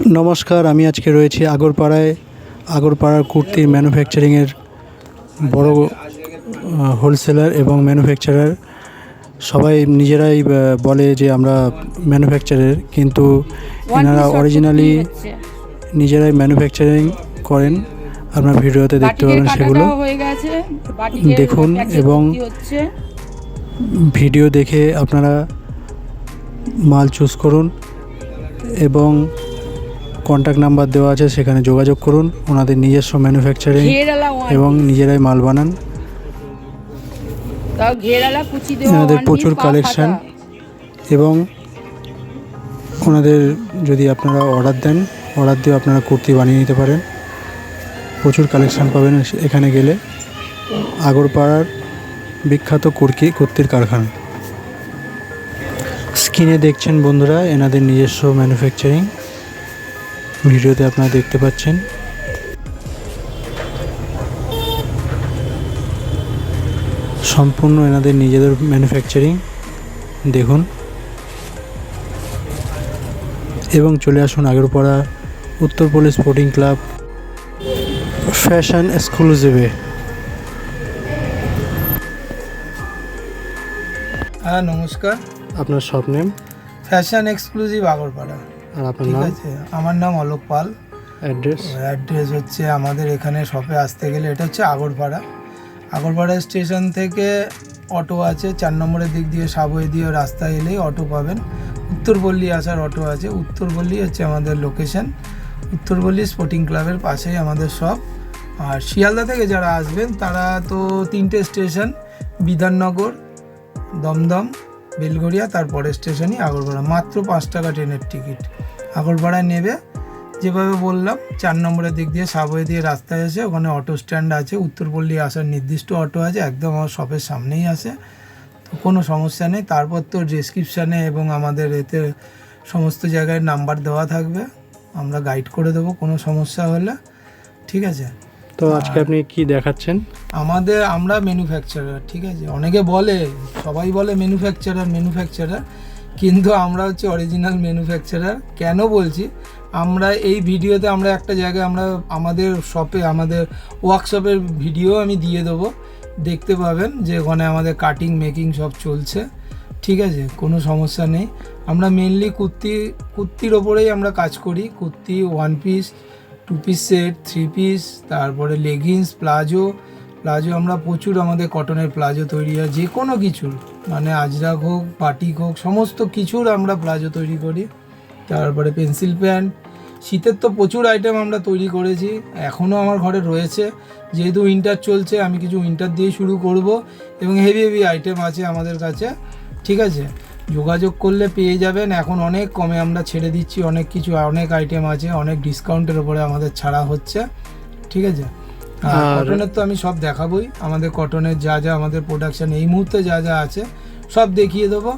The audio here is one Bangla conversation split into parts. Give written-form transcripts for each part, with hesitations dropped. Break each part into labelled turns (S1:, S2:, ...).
S1: নমস্কার, আমি আজকে রয়েছি আগরপাড়ার কুর্তির ম্যানুফ্যাকচারিংয়ের বড় হোলসেলার এবং ম্যানুফ্যাকচারার। সবাই নিজেরাই বলে যে আমরা ম্যানুফ্যাকচারার, কিন্তু এনারা অরিজিনালি নিজেরাই ম্যানুফ্যাকচারিং করেন। আপনার ভিডিওতে দেখতে পাবেন, সেগুলো দেখুন এবং ভিডিও দেখে আপনারা মাল চুজ করুন এবং কন্ট্যাক্ট নাম্বার দেওয়া আছে, সেখানে যোগাযোগ করুন। ওনাদের নিজস্ব ম্যানুফ্যাকচারিং এবং নিজেরাই মাল বানান। ওনাদের প্রচুর কালেকশান এবং ওনাদের যদি আপনারা অর্ডার দেন, অর্ডার দিয়ে আপনারা কুর্তি বানিয়ে নিতে পারেন। প্রচুর কালেকশান পাবেন এখানে গেলে। আগরপাড়ার বিখ্যাত কুর্তির কারখানা। স্ক্রিনে দেখছেন বন্ধুরা এনাদের নিজস্ব ম্যানুফ্যাকচারিং, ভিডিওতে আপনারা দেখতে পাচ্ছেন। সম্পূর্ণ এনাদের নিজেদের ম্যানুফ্যাকচারিং দেখুন এবং চলে আসুন Agarpara Uttarpalli sporting club fashion এক্সক্লুসিভে।
S2: হ্যাঁ, নমস্কার।
S1: আপনার shop name?
S2: Fashion exclusive Agarpara.
S1: আর আপনার
S2: ঠিক
S1: নাম?
S2: আছে, আমার নাম অলোক পাল।
S1: অ্যাড্রেস
S2: হচ্ছে আমাদের এখানে শপে আসতে গেলে এটা হচ্ছে আগরপাড়া স্টেশন থেকে অটো আছে, 4 নম্বরের দিক দিয়ে সাবওয়ে দিয়ে রাস্তা এলেই অটো পাবেন। উত্তরপল্লী আসার অটো আছে। উত্তরপল্লী হচ্ছে আমাদের লোকেশন। উত্তরপল্লী স্পোর্টিং ক্লাবের পাশেই আমাদের শপ। আর শিয়ালদা থেকে যারা আসবেন তারা তো 3টে স্টেশন, বিধাননগর, দমদম, বেলগড়িয়া, তারপরে স্টেশনই আগরপাড়া। মাত্র 5 টাকা ট্রেনের টিকিট। আগরপাড়ায় নেবে, যেভাবে বললাম 4 নম্বরের দিক দিয়ে সাবওয়ে দিয়ে রাস্তায় এসে ওখানে অটো স্ট্যান্ড আছে। উত্তরপল্লী আসার নির্দিষ্ট অটো আছে, একদম আমার শপের সামনেই আসে, তো কোনো সমস্যা নেই। তারপর তো ডেসক্রিপশানে এবং আমাদের এতে সমস্ত জায়গায় নাম্বার দেওয়া থাকবে, আমরা গাইড করে দেবো কোনো সমস্যা হলে। ঠিক আছে।
S1: তো আজকে আপনি কি দেখাচ্ছেন?
S2: আমরা ম্যানুফ্যাকচারার। ঠিক আছে, অনেকে বলে, সবাই বলে ম্যানুফ্যাকচারার, কিন্তু আমরা হচ্ছে অরিজিনাল ম্যানুফ্যাকচারার। কেন বলছি, আমরা এই ভিডিওতে আমরা একটা জায়গায় আমাদের শপে, আমাদের ওয়ার্কশপের ভিডিও আমি দিয়ে দেবো, দেখতে পাবেন যে ওখানে আমাদের কাটিং মেকিং সব চলছে। ঠিক আছে, কোনো সমস্যা নেই। আমরা মেনলি কুর্তির ওপরেই আমরা কাজ করি। Kurti, 1 piece, 2 piece set, 3 piece, তারপরে লেগিংস, প্লাজো আমরা প্রচুর, আমাদের কটনের প্লাজো তৈরি হয়, যে কোনো কিছুর, মানে আজরাক হোক, বাটিক হোক, সমস্ত কিছুর আমরা প্লাজো তৈরি করি। তারপরে পেন্সিল প্যান্ট, শীতের তো প্রচুর আইটেম আমরা তৈরি করেছি, এখনও আমার ঘরে রয়েছে। যেহেতু উইন্টার চলছে, আমি কিছু উইন্টার দিয়ে শুরু করব এবং হেভি আইটেম আছে আমাদের কাছে। ঠিক আছে, যোগাযোগ করলে পেয়ে যাবেন। এখন অনেক কমে আমরা ছেড়ে দিচ্ছি অনেক কিছু, অনেক আইটেম আছে, অনেক ডিসকাউন্টের ওপরে আমাদের ছাড়া হচ্ছে। ঠিক আছে, আর কটনের তো আমি সব দেখাবই। আমাদের কটনের যা আমাদের প্রোডাকশান এই মুহূর্তে যা আছে সব দেখিয়ে দেবো।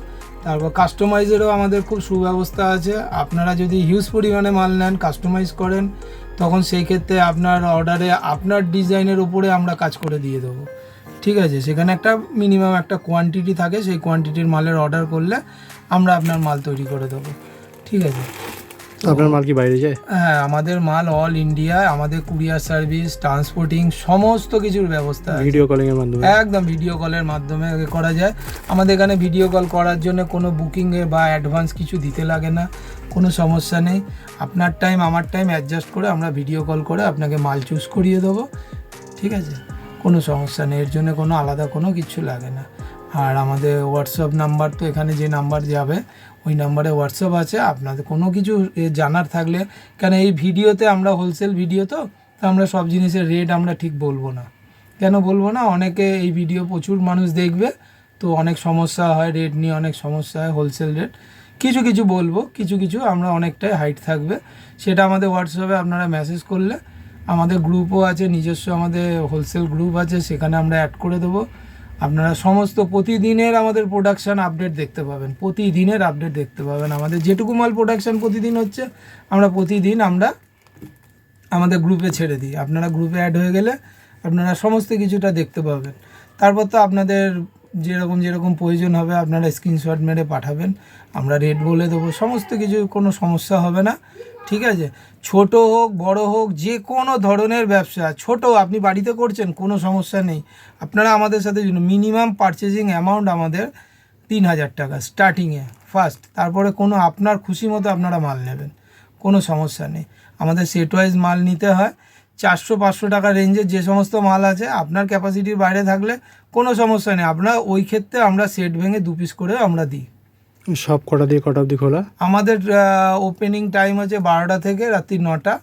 S2: তারপর কাস্টমাইজেরও আমাদের খুব সুব্যবস্থা আছে। আপনারা যদি হিউজ পরিমাণে মাল নেন, কাস্টমাইজ করেন, তখন সেই ক্ষেত্রে আপনার অর্ডারে আপনার ডিজাইনের ওপরে আমরা কাজ করে দিয়ে দেবো। ঠিক আছে, সেখানে একটা মিনিমাম একটা কোয়ান্টিটি থাকে, সেই কোয়ান্টিটির মালের অর্ডার করলে আমরা আপনার মাল তৈরি করে দেবো। ঠিক আছে।
S1: আপনার মাল কি বাইরে যায়?
S2: হ্যাঁ, আমাদের মাল অল ইন্ডিয়া, আমাদের কুরিয়ার সার্ভিস, ট্রান্সপোর্টিং, সমস্ত কিছুর ব্যবস্থা আছে।
S1: ভিডিও কলিংয়ের মাধ্যমে?
S2: একদম ভিডিও কলের মাধ্যমে করা যায়। আমাদের এখানে ভিডিও কল করার জন্য কোনো বুকিংয়ে বা অ্যাডভান্স কিছু দিতে লাগে না, কোনো সমস্যা নেই। আপনার টাইম আমার টাইম অ্যাডজাস্ট করে আমরা ভিডিও কল করে আপনাকে মাল চুজ করিয়ে দেবো। ঠিক আছে, কোনো সমস্যা নেই, এর জন্য কোনো আলাদা কোনো কিছু লাগে না। আর আমাদের হোয়াটসঅ্যাপ নাম্বার তো এখানে যে নাম্বার যাবে ওই নাম্বারে হোয়াটসঅ্যাপ আছে। আপনাদের কোনো কিছু জানার থাকলে, কেন এই ভিডিওতে আমরা হোলসেল ভিডিও তো আমরা সব জিনিসের রেট আমরা ঠিক বলবো না। কেন বলবো না, অনেকে এই ভিডিও প্রচুর মানুষ দেখবে, তো অনেক সমস্যা হয়, রেট নিয়ে অনেক সমস্যা হয়। হোলসেল রেট কিছু বলবো, কিছু আমরা অনেকটাই হাইট থাকবে, সেটা আমাদের হোয়াটসঅ্যাপে আপনারা মেসেজ করলে, আমাদের গ্রুপও আছে নিজস্ব, আমাদের হোলসেল গ্রুপ আছে, সেখানে আমরা অ্যাড করে দেবো। আপনারা সমস্ত প্রতিদিনের আমাদের প্রোডাকশান আপডেট দেখতে পাবেন, আমাদের যেটুকু মাল প্রোডাকশান প্রতিদিন হচ্ছে, আমরা প্রতিদিন আমাদের গ্রুপে ছেড়ে দিই। আপনারা গ্রুপে অ্যাড হয়ে গেলে আপনারা সমস্ত কিছুটা দেখতে পাবেন। তারপর তো আপনাদের যেরকম প্রয়োজন হবে আপনারা স্ক্রিনশট মেরে পাঠাবেন, আমরা রেট বলে দেবো, সমস্ত কিছু, কোনো সমস্যা হবে না। ঠিক আছে, ছোট হোক বড় হোক যে কোনো ধরনের ব্যবসা, ছোট আপনি বাড়িতে করছেন কোনো সমস্যা নেই, আপনারা আমাদের সাথে মিনিমাম পারচেজিং অ্যামাউন্ট আমাদের 3,000 টাকা স্টার্টিংয়ে ফার্স্ট, তারপরে কোনো আপনার খুশি মতো আপনারা মাল নেবেন, কোনো সমস্যা নেই। আমাদের সেট ওয়াইজ মাল নিতে হয়, 400-500 টাকা রেঞ্জের যে সমস্ত মাল আছে আপনার ক্যাপাসিটির বাইরে থাকলে কোনো সমস্যা নেই, আপনার ওই ক্ষেত্রে আমরা সেট ভেঙে 2 পিস করে আমরা দিই।
S1: সব কটা দিয়ে কটা অবধি খোলা?
S2: আমাদের ওপেনিং টাইম হচ্ছে 12টা থেকে রাত্রি 9টা।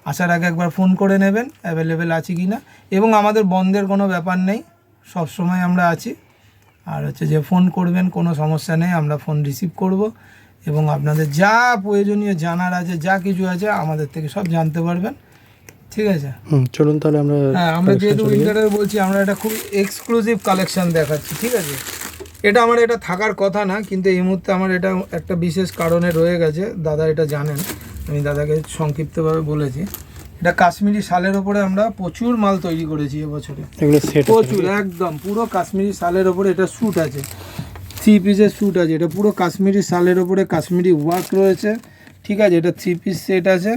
S2: আসার আগে একবার ফোন করে নেবেন অ্যাভেলেবেল আছে কি না, এবং আমাদের বন্ধের কোনো ব্যাপার নেই, সব সময় আমরা আছি। আর হচ্ছে যে ফোন করবেন কোনো সমস্যা নেই, আমরা ফোন রিসিভ করব, এবং আপনাদের যা প্রয়োজনীয় জানার আছে যা কিছু আছে আমাদের থেকে সব জানতে পারবেন, ঠিক আছে।
S1: চলুন তাহলে আমরা,
S2: হ্যাঁ, আমরা যেহেতু উইন্টারের বলছি, আমরা এটা খুব এক্সক্লুসিভ কালেকশন দেখাচ্ছি, ঠিক আছে। এটা আমার এটা থাকার কথা না, কিন্তু এই মুহূর্তে আমার এটা একটা বিশেষ কারণে রয়ে গেছে, দাদা এটা জানেন, আমি দাদাকে সংক্ষিপ্তভাবে বলেছি। এটা কাশ্মীরি শালের ওপরে আমরা প্রচুর মাল তৈরি করেছি এবছরে,
S1: এগুলো সেট
S2: প্রচুর, একদম পুরো কাশ্মীরি শালের ওপরে এটা স্যুট আছে, 3 পিসের স্যুট আছে, এটা পুরো কাশ্মীরি শালের ওপরে কাশ্মীরি ওয়ার্ক রয়েছে, ঠিক আছে। এটা 3 পিস সেট আছে,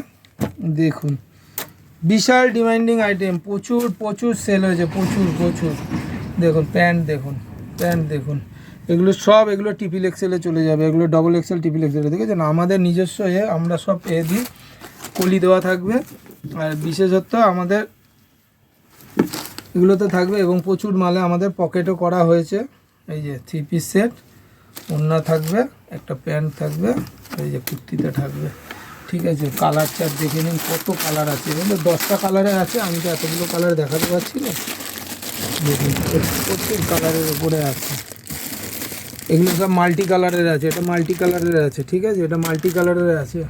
S2: দেখুন বিশাল ডিমান্ডিং আইটেম, প্রচুর প্রচুর সেল হয়েছে, প্রচুর প্রচুর। দেখুন প্যান্ট, দেখুন প্যান্ট, দেখুন এগুলো সব, এগুলো ট্রিপল এক্সেলে চলে যাবে, এগুলো ডবল এক্সেল ট্রিপল এক্সেলে, দেখেছেন আমাদের নিজস্ব আমরা সব দিই, কলি দেওয়া থাকবে, আর বিশেষত আমাদের এগুলোতে থাকবে, এবং প্রচুর মালে আমাদের পকেটও করা হয়েছে। এই যে 3 পিস সেট, ওড়না থাকবে, একটা প্যান্ট থাকবে, এই যে কুর্তিটা থাকবে, ঠিক আছে। কালার চার্ট দেখে নিন, কত কালার আছে, এগুলো 10টা কালারে আছে, আমি তো এতগুলো কালার দেখাতে পারছি না, দেখুন প্রত্যেক কালারের উপরে আছে, এগুলো সব মাল্টি কালারের আছে, এটা মাল্টি কালারের আছে, ঠিক আছে, এটা মাল্টি কালারের আছে,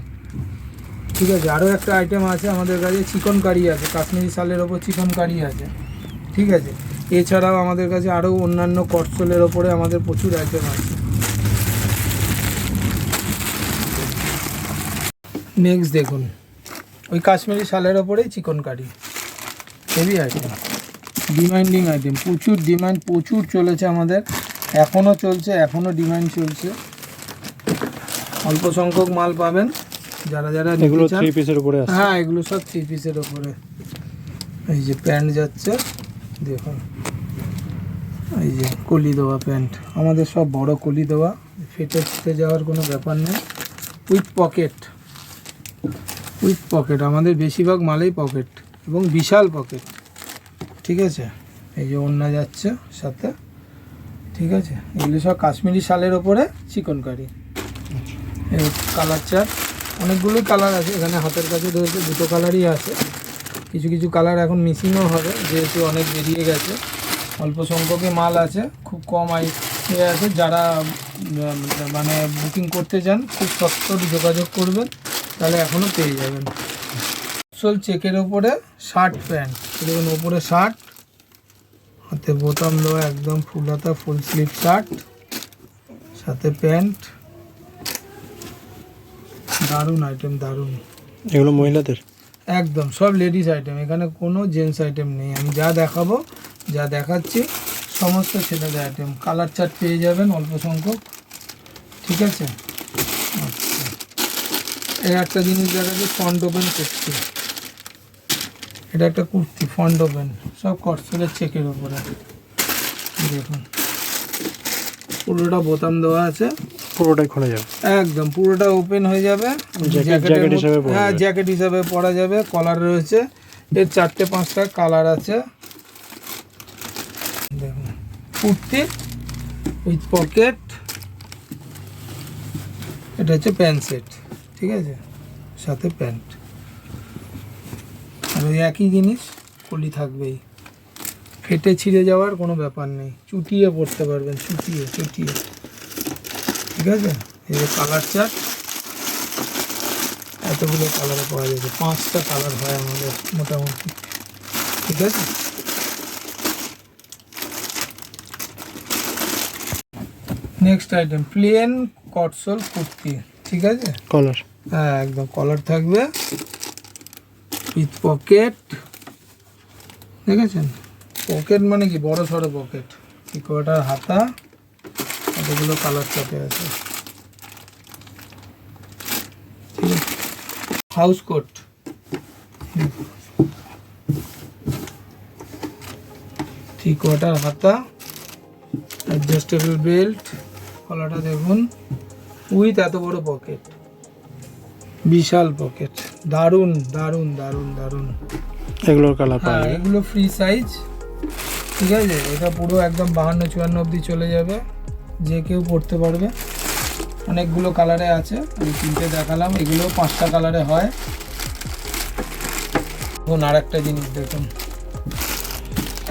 S2: ঠিক আছে। আরও একটা আইটেম আছে আমাদের কাছে, চিকন কারি আছে, কাশ্মীরি শালের ওপর চিকন কারি আছে, ঠিক আছে। এছাড়াও আমাদের কাছে আরও অন্যান্য কটসলের ওপরে আমাদের প্রচুর আইটেম আছে। নেক্সট দেখুন, ওই কাশ্মীরি শালের ওপরেই চিকন কারি, হেভি আইটেম, ডিমান্ডিং আইটেম, প্রচুর ডিমান্ড, প্রচুর চলেছে আমাদের, এখনও চলছে, এখনও ডিমান্ড চলছে, অল্প সংখ্যক মাল পাবেন যারা যারা
S1: এগুলো 3 পিসের উপরে আছে।
S2: হ্যাঁ, এগুলো সব 3 পিসের ওপরে। এই যে প্যান্ট যাচ্ছে, দেখুন এই যে কলি দেওয়া প্যান্ট, আমাদের সব বড় কলি দেওয়া, ফেটে ফেটে যাওয়ার কোনো ব্যাপার নেই, উইথ পকেট, উইথ পকেট, আমাদের বেশিরভাগ মালেই পকেট, এবং বিশাল পকেট, ঠিক আছে। এই যে ওড়না যাচ্ছে সাথে, ঠিক আছে। এগুলো সব কাশ্মীরি শালের ওপরে চিকন কারি। এই কালার চার্ট, অনেকগুলো কালার আছে এখানে, হাতের কাছে রয়েছে, 2টো কালারই আছে, কিছু কিছু কালার এখন মিসিংও হবে, যেহেতু অনেক বেরিয়ে গেছে, অল্প সংখ্যকে মাল আছে, খুব কম আছে, যারা মানে বুকিং করতে চান খুব সত্তর যোগাযোগ করবেন, তাহলে এখনও পেয়ে যাবেন। আসল চেকের ওপরে শার্ট প্যান্ট, দেখুন ওপরে শার্ট, হাতে বোতাম দেওয়া, একদম ফুল হাতা ফুল স্লিভ শার্ট, সাথে প্যান্ট, দারুণ আইটেম, দারুণ।
S1: এগুলো মহিলাদের
S2: একদম সব লেডিস আইটেম, এখানে কোনো জেন্টস আইটেম নেই, আমি যা দেখাবো যা দেখাচ্ছি সমস্ত ছেলেদের আইটেম। কালার চার্ট পেয়ে যাবেন অল্প সংখ্যক, ঠিক আছে। আচ্ছা, এই একটা জিনিস দেখাচ্ছি, ফ্রন্ট ওপেন কুর্তি, এটা একটা কুর্তি ফ্রন্ট ওপেন, সব কটসলের চেকের ওপরে, দেখুন পুরোটা বোতাম দেওয়া আছে,
S1: পুরোটাই খোলা যাবে,
S2: একদম পুরোটা ওপেন হয়ে যাবে, হ্যাঁ জ্যাকেট হিসাবে পরা যাবে, কলার রয়েছে, এর 4-5টা কালার আছে, দেখুন কুর্তি উইথ পকেট, এটা হচ্ছে প্যান্ট সেট, ঠিক আছে, সাথে প্যান্ট, আর ওই একই জিনিস কলি থাকবেই, ফেটে ছিঁড়ে যাওয়ার কোনো ব্যাপার নেই, চুটিয়ে পরতে পারবেন, চুটিয়ে চুটিয়ে, ঠিক আছে। এই যে কালার চার্ট, এতগুলো কালারে পাওয়া যাবে, 5টা কালার হয় আমাদের মোটামুটি, ঠিক আছে। নেক্সট আইটেম, প্লেন কটসল কুর্তি, ঠিক আছে,
S1: কলার,
S2: হ্যাঁ একদম কলার থাকবে, উইথ পকেট, দেখেছেন পকেট মানে কি বড় সড়ো পকেট, 3/4 হাতা, এতগুলো কালার চার্টে আছে, ঠিক আছে। হাউস কোট, থ্রি কোয়ার্টার হাতা, অ্যাডজাস্টেবল বেল্ট, কলারটা দেখুন উইথ এত বড় পকেট, বিশাল পকেট, দারুণ দারুণ দারুণ দারুণ।
S1: এগুলোর কালার পাওয়া
S2: হ্যাঁ
S1: যাবে।
S2: এগুলো ফ্রি সাইজ, ঠিক আছে। এটা পুরো একদম 52-54 অবধি চলে যাবে, যে কেউ পরতে পারবে। অনেকগুলো কালারে আছে, আমি 3টে দেখালাম, এগুলো 5টা কালারে হয়। এখন আর একটা জিনিস দেখুন,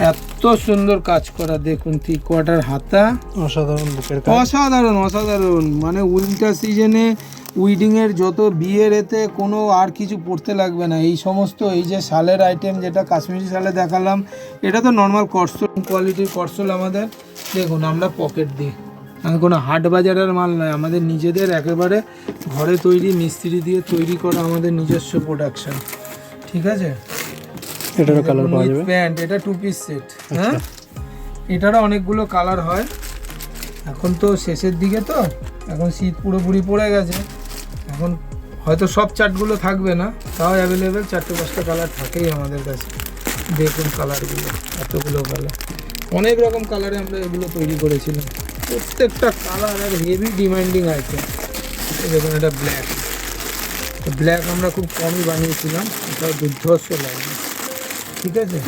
S2: এত সুন্দর কাজ করা, দেখুন থ্রি কোয়ার্টার হাতা,
S1: অসাধারণ বুকের কাজ।
S2: অসাধারণ অসাধারণ। মানে উইন্টার সিজনে উইডিংয়ের যত বিয়ের এতে কোনো আর কিছু পড়তে লাগবে না। এই সমস্ত এই যে শালের আইটেম, যেটা কাশ্মীরি শালে দেখালাম, এটা তো নর্মাল কটসল কোয়ালিটির কটসল আমাদের। দেখুন আমরা পকেট দিই, আমি কোনো হাট বাজারের মাল নয়, আমাদের নিজেদের একেবারে ঘরে তৈরি, মিস্ত্রি দিয়ে তৈরি করা আমাদের নিজস্ব প্রোডাকশন, ঠিক আছে।
S1: এটারও কালার পাওয়া যাবে।
S2: প্যান্ট, এটা 2 পিস সেট, হ্যাঁ এটারও অনেকগুলো কালার হয়। এখন তো শেষের দিকে, তো এখন শীত পুরোপুরি পড়ে গেছে, এখন হয়তো সব চার্টগুলো থাকবে না, তাও অ্যাভেলেবেল 4-5টা কালার থাকেই আমাদের কাছে। দেখুন কালারগুলো, এতগুলো কালার, অনেক রকম কালারে আমরা এগুলো তৈরি করেছিলাম। প্রত্যেকটা কালার আর হেভি ডিমান্ডিং আইটেম। দেখুন এটা ব্ল্যাক, ব্ল্যাক আমরা খুব কমই বানিয়েছিলাম, এটা দুর্ধর্ষ লাগবে, ঠিক আছে।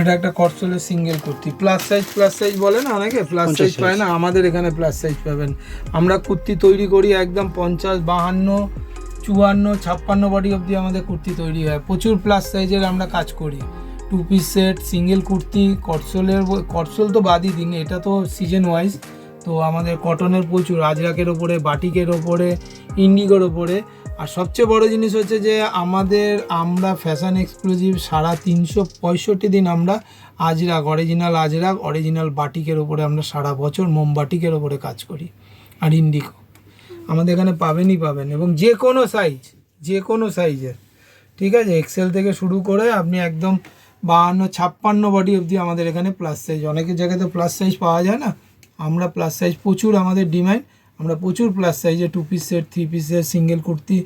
S2: এটা একটা কটসলের সিঙ্গেল কুর্তি, প্লাস সাইজ বলে না অনেকে, প্লাস সাইজ পায় না, আমাদের এখানে প্লাস সাইজ পাবেন। আমরা কুর্তি তৈরি করি একদম 50, 52, 54, 56 বডি অবধি আমাদের কুর্তি তৈরি হয়। প্রচুর প্লাস সাইজের আমরা কাজ করি। 2 পিস সেট, সিঙ্গেল কুর্তি, কটসল তো বাদই দিন, এটা তো সিজন ওয়াইজ। তো আমাদের কটনের প্রচুর, আজরাকের ওপরে, বাটিকের ওপরে, ইন্ডিগোর ওপরে। আর সবচেয়ে বড় জিনিস হচ্ছে যে আমরা ফ্যাশন এক্সক্লুসিভ 365 দিন আমরা আজরাক, অরিজিনাল বাটিকের ওপরে আমরা সারা বছর মোমবাটিকের ওপরে কাজ করি। আর ইন্ডিগো আমাদের এখানে পাবেন, এবং যে কোনো সাইজের, ঠিক আছে। এক্সেল থেকে শুরু করে আপনি একদম 52, 56 বডি অবধি আমাদের এখানে প্লাস সাইজ। অনেকের জায়গায় তো প্লাস সাইজ পাওয়া যায় না, আমরা প্লাস সাইজ প্রচুর, আমাদের ডিমান্ড, আমরা প্রচুর প্লাস সাইজে 2 piece set, 3 piece set, single kurti,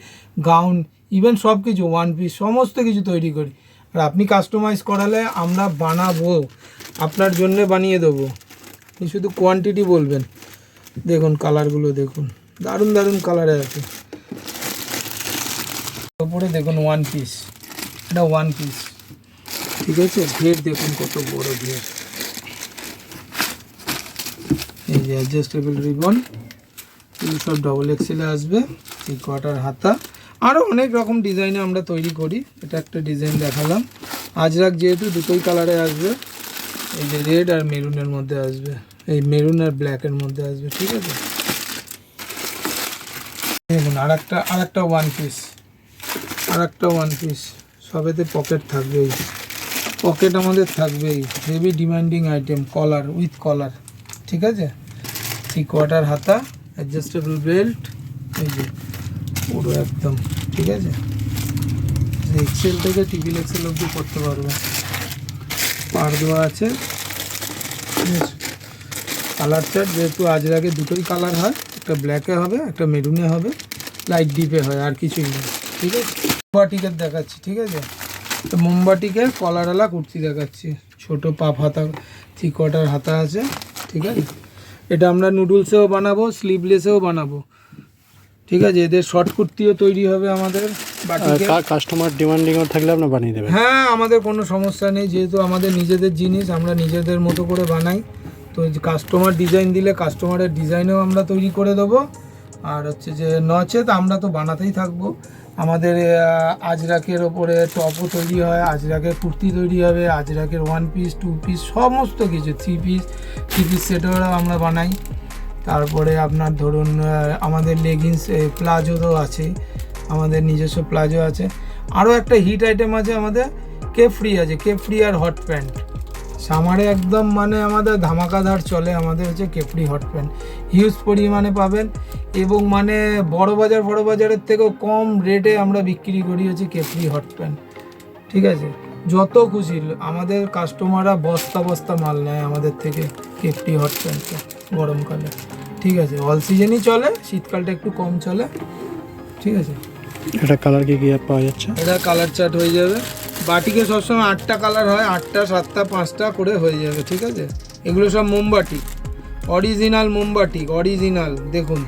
S2: gown, even সব কিছু 1 পিস সমস্ত কিছু তৈরি করি। আর আপনি কাস্টমাইজ করালে আমরা বানাবো, আপনার জন্য বানিয়ে দেবো, আপনি শুধু কোয়ান্টিটি বলবেন। দেখুন কালারগুলো দেখুন, দারুণ দারুণ কালারে আছে। ওপরে দেখুন 1 পিস, এটা 1 পিস, ঠিক আছে। ঘের দেখুন কত বড় ঘের, এই যে অ্যাডজাস্টেবল রিবন, এগুলো সব ডবল এক্সেলে আসবে। থ্রি কোয়ার্টার হাতা, আরও অনেক রকম ডিজাইনে আমরা তৈরি করি। এটা একটা ডিজাইন দেখালাম, আজরাক যেহেতু দুটোই কালারে আসবে, এই যে রেড আর মেরুনের মধ্যে আসবে, এই মেরুন আর ব্ল্যাকের মধ্যে আসবে, ঠিক আছে। দেখুন আর একটা 1 পিস, সবেতে পকেট থাকবেই, পকেট আমাদের থাকবেই, heavy demanding item, collar with collar, ঠিক আছে। থ্রি কোয়ার্টার হাতা, অ্যাডজাস্টেবল বেল্ট, এই যে পুরো একদম, ঠিক আছে। এক্সেল থেকে টিবিল এক্সেল অবধি করতে পারবে, পার দেওয়া আছে, ঠিক আছে। কালার চার্ট যেহেতু আজরাকে দুটোই কালার হয়, একটা ব্ল্যাকে হবে, একটা মেরুনে হবে, লাইট ডিপে হয়, আর কিছুই নেই, ঠিক আছে। মোমবাটিকের দেখাচ্ছি, ঠিক আছে। তো মোমবাটিকের কলারওয়ালা কুর্তি দেখাচ্ছি, ছোটো পাপ হাতা, থ্রি কোয়ার্টার হাতা আছে, ঠিক আছে। এটা আমরা নুডলসেও বানাবো, স্লিভলেসেও বানাবো, ঠিক আছে। এদের শর্ট কুর্তিও তৈরি হবে আমাদের বাটিকে।
S1: কাস্টমার ডিমান্ডিংও থাকলে আপনি বানিয়ে দেবেন।
S2: হ্যাঁ আমাদের কোনো সমস্যা নেই, যেহেতু আমাদের নিজেদের জিনিস, আমরা নিজেদের মতো করে বানাই। তো কাস্টমার ডিজাইন দিলে কাস্টমারের ডিজাইনেও আমরা তৈরি করে দেবো। আর হচ্ছে যে নচেত আমরা তো বানাতেই থাকবো। আমাদের আজরাকের ওপরে টপও তৈরি হয়, আজরাকের কুর্তি তৈরি হবে, আজরাকের 1 পিস, 2 পিস, সমস্ত কিছু, 3 পিস সেটও আমরা বানাই। তারপরে আপনার ধরুন আমাদের লেগিংস, প্লাজো তো আছে, আমাদের নিজস্ব প্লাজো আছে। আরও একটা হিট আইটেম আছে আমাদের, কেফ্রি আছে, কেফ্রি আর হট প্যান্ট। সামারে একদম মানে আমাদের ধামাকাদার চলে, আমাদের হচ্ছে কেফ্রি হট প্যান্ট, হিউজ পরিমাণে পাবেন। এবং মানে বড় বাজারের থেকেও কম রেটে আমরা বিক্রি করি হচ্ছে কেফ্রি হট প্যান্ট, ঠিক আছে। যত খুশি আমাদের কাস্টমাররা বস্তা মাল নেয় আমাদের থেকে, কেফ্রি হট প্যান্টটা গরমকালে, ঠিক আছে, অল সিজনই চলে, শীতকালটা একটু কম চলে। ঠিক আছে,
S1: এটা কালার কি কি পাওয়া যাচ্ছে?
S2: এটা কালার চার্ট হয়ে যাবে। বাটিকে সবসময় 8টা কালার হয়, 8টা 7টা 5টা করে হয়ে যাবে। ঠিক আছে, এগুলো সব মোমবাটি, অরিজিনাল মোমবাটি, অরিজিনাল। দেখুন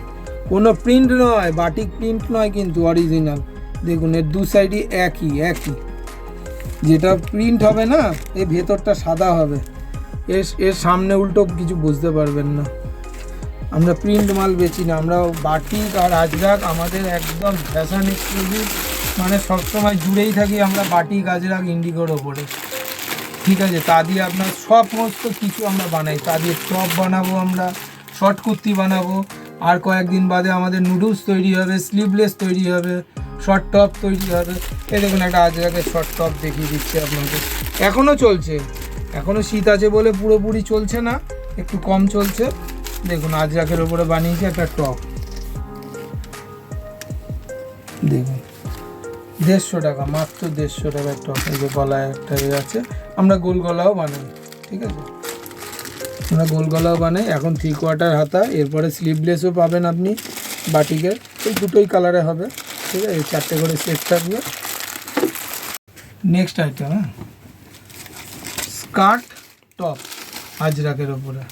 S2: কোনো প্রিন্ট নয়, বাটিক প্রিন্ট নয় কিন্তু অরিজিনাল। দেখুন এর দু সাইডই একই একই, যেটা প্রিন্ট হবে না এই ভেতরটা সাদা হবে, এর সামনে উল্টো কিছু বুঝতে পারবেন না। আমরা প্রিন্ট মাল বেচি না, আমরা বাটিক আর আজরাক আমাদের একদম ফ্যাশন এক্সক্লুসিভ, মানে সবসময় জুড়েই থাকি আমরা বাটিক আজরাক ইন্ডিগোর ওপরে। ঠিক আছে, তা দিয়ে আপনার সমস্ত কিছু আমরা বানাই, তা দিয়ে টপ বানাবো, আমরা শর্ট কুর্তি বানাবো, আর কয়েকদিন বাদে আমাদের নুডলস তৈরি হবে, স্লিভলেস তৈরি হবে, শর্ট টপ তৈরি হবে। এই দেখুন একটা আজরাকের শর্ট টপ দেখিয়ে দিচ্ছি আপনাদের, এখনও চলছে, এখনও শীত আছে বলে পুরোপুরি চলছে না, একটু কম চলছে। দেখুন আজরাকের ওপরে বানিয়েছি একটা টপ, দেখুন 150 টাকা, মাত্র 150 টাকার টপ। এই যে গলায় একটা আছে, আমরা গোল গলাও বানাই। ঠিক আছে, আমরা গোল গলাও বানাই। এখন 3/4 হাতা, এরপরে স্লিভলেসও পাবেন আপনি বাটিকের, এই দুটোই কালারে হবে। ঠিক আছে, এই 4টে করে সেট থাকবে। নেক্সট আইটেম, হ্যাঁ, স্কার্ট টপ আজরাকের ওপরে,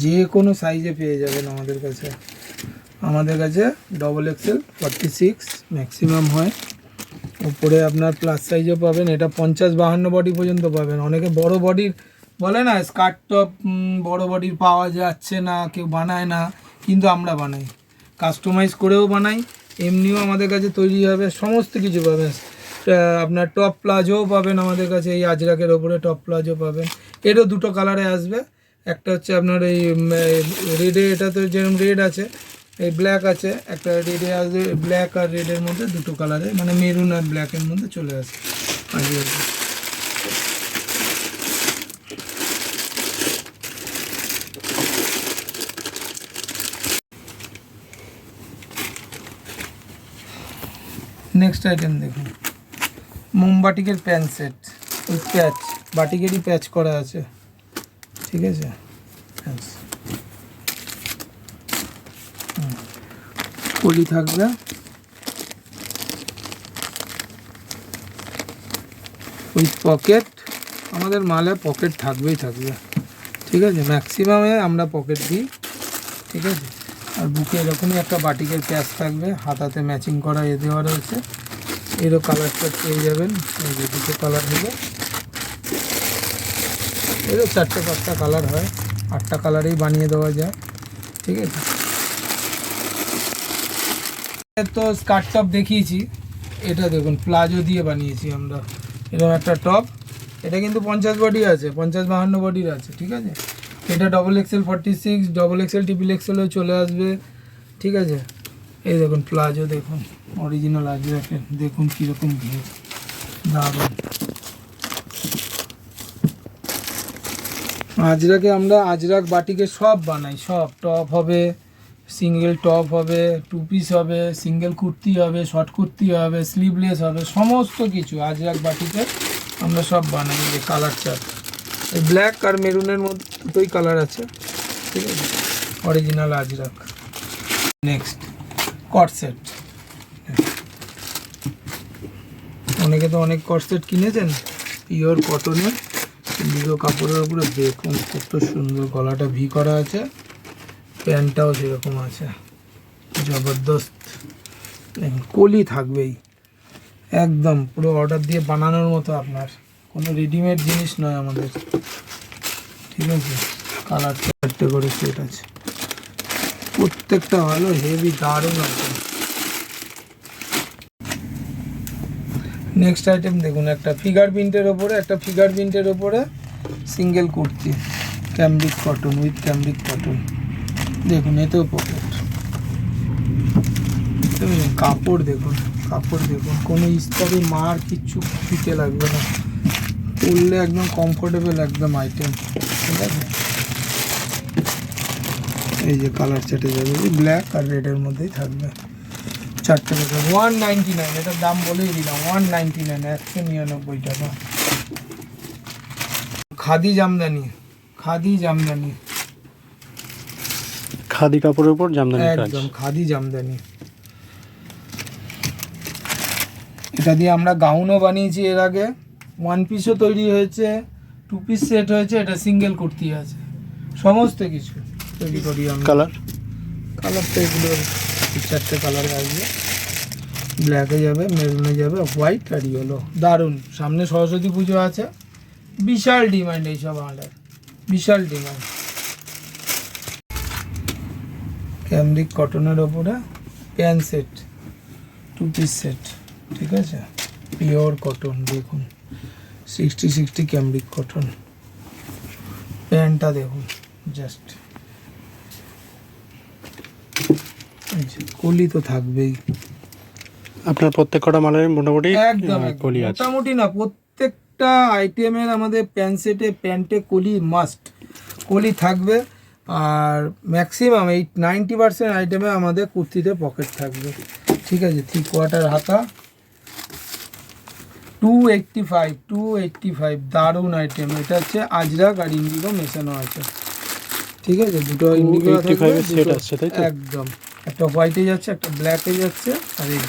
S2: যে কোনো সাইজে পেয়ে যাবেন আমাদের কাছে। আমাদের কাছে XXL 46 ম্যাক্সিমাম হয়, উপরে আপনার প্লাস সাইজও পাবেন। এটা 50-52 বডি পর্যন্ত পাবেন। অনেকে বড় বডির বলে না স্কার্ট টপ, বড় বডির পাওয়া যাচ্ছে না, কেউ বানায় না, কিন্তু আমরা বানাই, কাস্টমাইজ করেও বানাই, এমনিও আমাদের কাছে তৈরি হবে, সমস্ত কিছু পাবেন। আপনার টপ প্লাজোও পাবেন আমাদের কাছে, এই আজরাকের ওপরে টপ প্লাজো পাবেন। এরও দুটো কালারে আসবে, একটা হচ্ছে আপনার এই রেডে, এটা তো যেরকম রেড আছে, এই ব্ল্যাক আছে, একটা রেডে আসবে, ব্ল্যাক আর রেডের মধ্যে দুটো কালারে, মানে মেরুন আর ব্ল্যাকের মধ্যে চলে আসে আজরাকে। নেক্সট আইটেম দেখুন, মোমবাটিকের প্যান্ট সেট, ওই প্যাচ, বাটিকেরই প্যাচ করা আছে। ঠিক আছে, কলি থাকবে, ওই পকেট, আমাদের মালে পকেট থাকবেই থাকবে। ঠিক আছে, ম্যাক্সিমামে আমরা পকেট দিই। ঠিক আছে, আর বুকে এরকমই একটা বাটিকের প্যাচ থাকবে, হাতাতে ম্যাচিং করা এ দেওয়া রয়েছে। এরও কালারটা পেয়ে যাবেন, এই যে দুটো কালার হবে, এরও 4টে-5টা কালার হয়, 8টা কালারেই বানিয়ে দেওয়া যায়। ঠিক আছে, তো স্কার্ট টপ দেখিয়েছি, এটা দেখুন প্লাজো দিয়ে বানিয়েছি আমরা, এরকম একটা টপ। এটা কিন্তু 50 বডি আছে, 50-52 বডির আছে। ঠিক আছে, এটা XXL 46, XXL XXLও চলে আসবে। ঠিক আছে, এই দেখুন প্লাজো, দেখুন অরিজিনাল আজরাকের, দেখুন কীরকম ভিড়, দারুণ। আজরাকে আমরা আজরাক বাটিকে সব বানাই, সব টপ হবে, সিঙ্গেল টপ হবে, 2 পিস হবে, সিঙ্গেল কুর্তি হবে, শর্ট কুর্তি হবে, স্লিভলেস হবে, সমস্ত কিছু আজরাক বাটিকে আমরা সব বানাই। এই কালার চার্ট, এই ব্ল্যাক আর মেরুনের মধ্যে দুটোই কালার আছে। ঠিক আছে, অরিজিনাল আজরাক। নেক্সট কট সেট, অনেকে তো অনেক কট সেট কিনেছেন পিওর কটনের, কিন্তু কাপড়ের উপরে দেখুন কত সুন্দর, গলাটা ভি করা আছে, প্যান্টটাও সেরকম আছে, জবরদস্ত। কলি থাকবেই, একদম পুরো অর্ডার দিয়ে বানানোর মতো, আপনার কোনো রেডিমেড জিনিস নয় আমাদের। ঠিক আছে, কালার 4টে করে সেট আছে, প্রত্যেকটা ভালো, হেভি, দারুণ আছে। নেক্সট আইটেম দেখুন, একটা ফিগার প্রিন্টের ওপরে, একটা ফিগার প্রিন্টের ওপরে single kurti, cambric cotton, with cambric cotton. দেখুন এতেও পকেট, কাপড় দেখুন, কাপড় দেখুন, কোনো ইস্তারি মার কিচ্ছু দিতে লাগবে না, পরলে একদম কমফোর্টেবল একদম আইটেম। ঠিক আছে, এই যে কালার চার্টে যাবে, ব্ল্যাক আর রেডের মধ্যেই থাকবে, 4টে টাকা, 199, এটার দাম বলেই দিলাম, 199, 199 টাকা। খাদি জামদানি, খাদি জামদানি,
S1: খাদি কাপড়ের উপর জামদানি কাজ।
S2: একদম খাদি জামদানি। এটা দিয়ে আমরা গাউনও বানিয়েছি এর আগে, ওয়ান পিসও তৈরি হয়েছে, টু পিস সেট হয়েছে, এটা সিঙ্গেল কুর্তি আছে, সমস্ত কিছু তৈরি করি আমরা।
S1: কালার
S2: তো এগুলোর 4টে কালারে আসবে, ব্ল্যাকে যাবে, মেরুনে যাবে, হোয়াইট আর ইয়েলো। দারুণ। সামনে সরস্বতী পুজো আছে, বিশাল ডিমান্ড এইসব আমাদের, বিশাল ডিমান্ড। ক্যামরিক কটনের ওপরে pant set, two piece set, ঠিক আছে, পিওর কটন। দেখুন 60 ক্যামরিক কটন। প্যান্টটা দেখুন জাস্ট, কলি তো থাকবেই।
S1: আপনার প্রত্যেক কটা মালের মোটামুটি
S2: একদম
S1: কলি আছে।
S2: মোটামুটি না, প্রত্যেকটা আইটেমের আমাদের প্যান্ট সেটে প্যান্টে কলি মাস্ট, কলি থাকবে। আর ম্যাক্সিমাম 90% আইটেমে আমাদের কুর্তিতে পকেট থাকবে, ঠিক আছে। 3/4 হাতা, 285 দারুণ আইটেম। এটা হচ্ছে আজরাক আর ইন্ডিগো মেশানো আছে, ঠিক আছে। দুটো ইন্ডিগো থাকবে, একদম। একটা হোয়াইটে যাচ্ছে, একটা ব্ল্যাকে যাচ্ছে, আর এই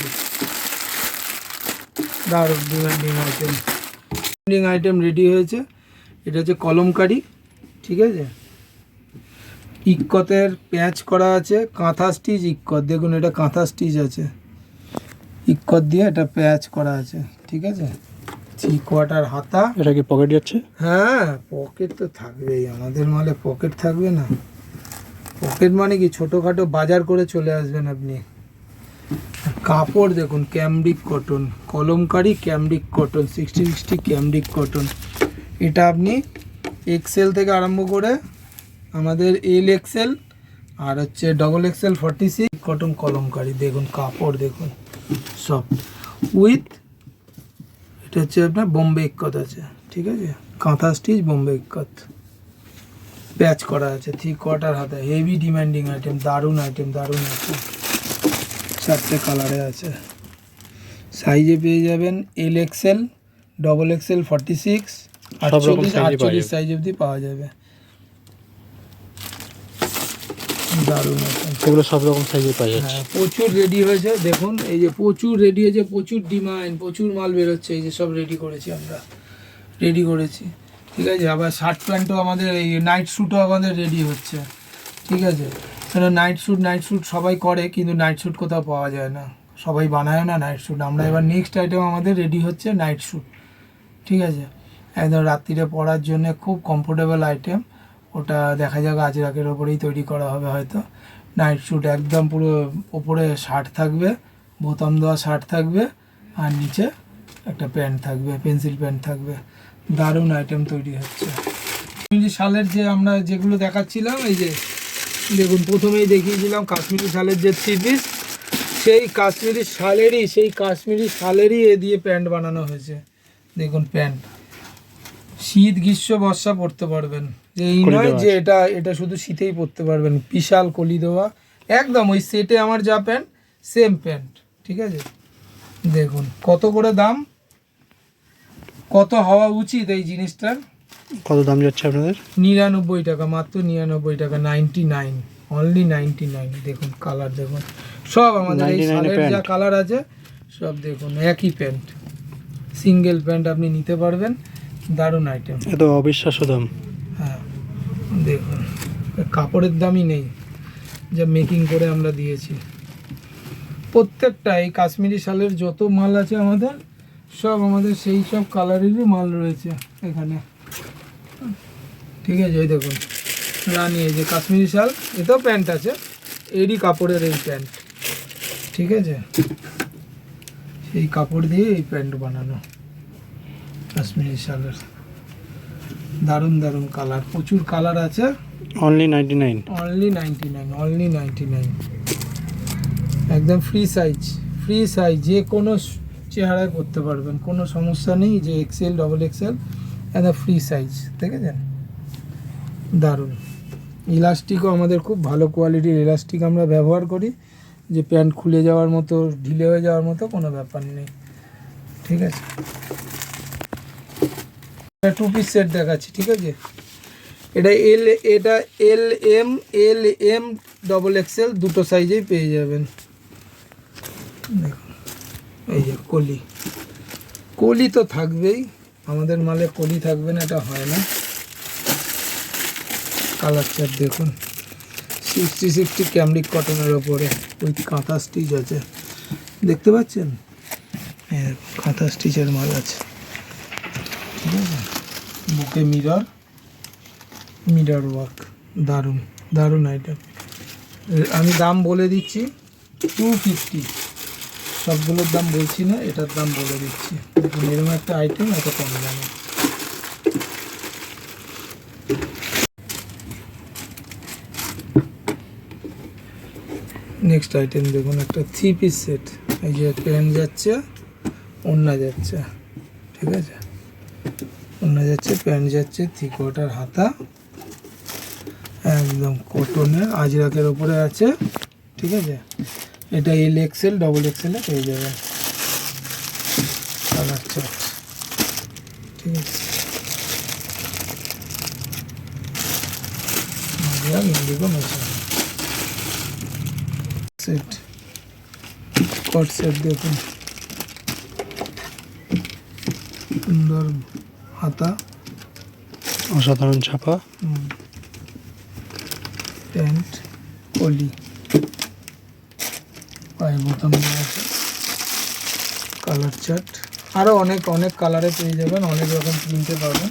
S2: দারুণ demanding item. Demanding item ready হয়েছে। এটা হচ্ছে কলমকারি, ঠিক আছে। ইক্কতের প্যাঁচ করা আছে, কাঁথা স্টিচ ইক্কত। দেখুন এটা কাঁথা স্টিচ আছে, ইক্কত দিয়ে এটা প্যাঁচ করা আছে, ঠিক আছে। 3/4 হাতা।
S1: এটা কি পকেট যাচ্ছে?
S2: হ্যাঁ, পকেট তো থাকবেই, আমাদের মালে পকেট থাকবে না। পকেট মানে কি, ছোটোখাটো বাজার করে চলে আসবেন আপনি। কাপড় দেখুন, ক্যামরিক কটন, কলমকারি ক্যামরিক কটন, 60 ক্যামরিক কটন। এটা আপনি এক্সেল থেকে আরম্ভ করে আমাদের LXL আর হচ্ছে XXL 46 কটন কলমকারি। দেখুন কাপড় দেখুন, সফট উইথ, এটা হচ্ছে আপনার বোম্বে ইক্কত আছে, ঠিক আছে। কাঁথা স্টিচ বোম্বে ইক্কত, প্যাচ করা আছে, 3/4 হাতা। হেভি ডিমান্ডিং আইটেম, দারুণ আইটেম, দারুণ আইটেম। 4টে কালারে আছে, সাইজে পেয়ে যাবেন LXL, XXL 46, 48 সাইজ অবধি পাওয়া যাবে। দারুণ আইটেম,
S1: এগুলো সব রকম সাইজে পাওয়া যাচ্ছে।
S2: হ্যাঁ, প্রচুর রেডি হয়েছে। দেখুন এই যে প্রচুর রেডি হয়েছে, প্রচুর ডিমান্ড, প্রচুর মাল বেরোচ্ছে। এই যে সব রেডি করেছি আমরা, রেডি করেছি, ঠিক আছে। আবার শার্ট প্যান্টও আমাদের, এই নাইট স্যুটও আমাদের রেডি হচ্ছে, ঠিক আছে। কেন নাইট স্যুট সবাই করে, কিন্তু নাইট স্যুট কোথাও পাওয়া যায় না, সবাই বানায় না নাইট স্যুট। আমরা এবার নেক্সট আইটেম আমাদের রেডি হচ্ছে নাইট স্যুট, ঠিক আছে। একদম রাত্রিরে পরার জন্য খুব কমফোর্টেবল আইটেম। ওটা দেখা যাক আজরাকের ওপরেই তৈরি করা হবে হয়তো। নাইট স্যুট একদম পুরো ওপরে শার্ট থাকবে, বোতাম দেওয়া শার্ট থাকবে, আর নিচে একটা প্যান্ট থাকবে, পেন্সিল প্যান্ট থাকবে। দারুণ আইটেম তৈরি হচ্ছে। কাশ্মীরি শালের যে আমরা যেগুলো দেখাচ্ছিলাম, এই যে দেখুন প্রথমেই দেখিয়েছিলাম কাশ্মীরি শালের যে 3 পিস, সেই কাশ্মীরি শালেরই এ দিয়ে প্যান্ট বানানো হয়েছে। দেখুন প্যান্ট শীত গ্রীষ্ম বর্ষা পরতে পারবেন, যে এই নয় যে এটা শুধু শীতেই পরতে পারবেন। বিশাল কলি দেওয়া, একদম ওই সেটে আমার যা প্যান্ট সেম প্যান্ট, ঠিক আছে। দেখুন কত করে দাম, কত হওয়া উচিত এই জিনিসটার।
S1: কত দাম যাচ্ছে আপনাদের?
S2: 99 টাকা, মাত্র 99 টাকা, 99, অনলি 99। দেখুন কালার দেখুন, সব আমাদের এই শালের যা কালার আছে সব দেখুন একই প্যান্ট, সিঙ্গেল প্যান্ট আপনি নিতে পারবেন। দারুণ আইটেম,
S1: এত অবিশ্বাস্য দাম।
S2: হ্যাঁ দেখুন কাপড়ের দামই নেই, যা মেকিং করে আমরা দিয়েছি। প্রত্যেকটা এই কাশ্মীরি শালের যত মাল আছে আমাদের, সব আমাদের সেই সব কালারেরই মাল রয়েছে এখানে, ঠিক আছে। এই দেখুন রানী, এই যে কাশ্মীরি শাল, এতেও প্যান্ট আছে, এরই কাপড়ের এই প্যান্ট, ঠিক আছে। সেই কাপড় দিয়ে এই প্যান্ট বানানো কাশ্মীরি শালের। দারুণ দারুণ কালার, প্রচুর কালার আছে।
S1: অনলি 99,
S2: অনলি 99, একদম ফ্রি সাইজ, যে কোনো চেহারায় করতে পারবেন, কোনো সমস্যা নেই। যে XL XXL একদম ফ্রি সাইজ, দেখেছেন দারুণ। ইলাস্টিকও আমাদের খুব ভালো কোয়ালিটির ইলাস্টিক আমরা ব্যবহার করি, যে প্যান্ট খুলে যাওয়ার মতো, ঢিলে হয়ে যাওয়ার মতো কোনো ব্যাপার নেই, ঠিক আছে। 2 পিস সেট দেখাচ্ছি, ঠিক আছে। এটা এল এম ডবল এক্সেল দুটো সাইজেই পেয়ে যাবেন। দেখুন এই যে কলি তো থাকবেই, আমাদের মালে কলি থাকবে না এটা হয় না। কালার চার্ট দেখুন 60 ক্যামরিক কটনের ওপরে ওই কাঁথা স্টিচ আছে, দেখতে পাচ্ছেন? হ্যাঁ, কাঁথা স্টিচের মাল আছে, ঠিক আছে। বুকে মিরর ওয়ার্ক, দারুণ আইটেম। আমি দাম বলে দিচ্ছি 250, সবগুলোর দাম বলছি না, এটার দাম বলে দিচ্ছি। দেখুন এরকম একটা আইটেম এত কম দামে। নেক্সট আইটেম দেখুন একটা 3 পিস সেট, এই যে প্যান্ট যাচ্ছে, ওড়না যাচ্ছে, ঠিক আছে, ওড়না যাচ্ছে, প্যান্ট যাচ্ছে, 3/4 হাতা, একদম কটনের আজরাকের ওপরে আছে, ঠিক আছে। এটা এল এক্সেল ডবল এক্সেলে পেয়ে যাবেন। কালার চার্ট, ঠিক আছে। ইন্ডিগো মেশিন সেট, কট সেট দেখুন, সুন্দর হাতা,
S1: অসাধারণ ছাপা,
S2: প্যান্ট, কলি, পায়ে বোতাম দেওয়া আছে। কালার চার্ট, আরও অনেক কালারে পেয়ে যাবেন, অনেক রকম প্রিন্টে পাবেন।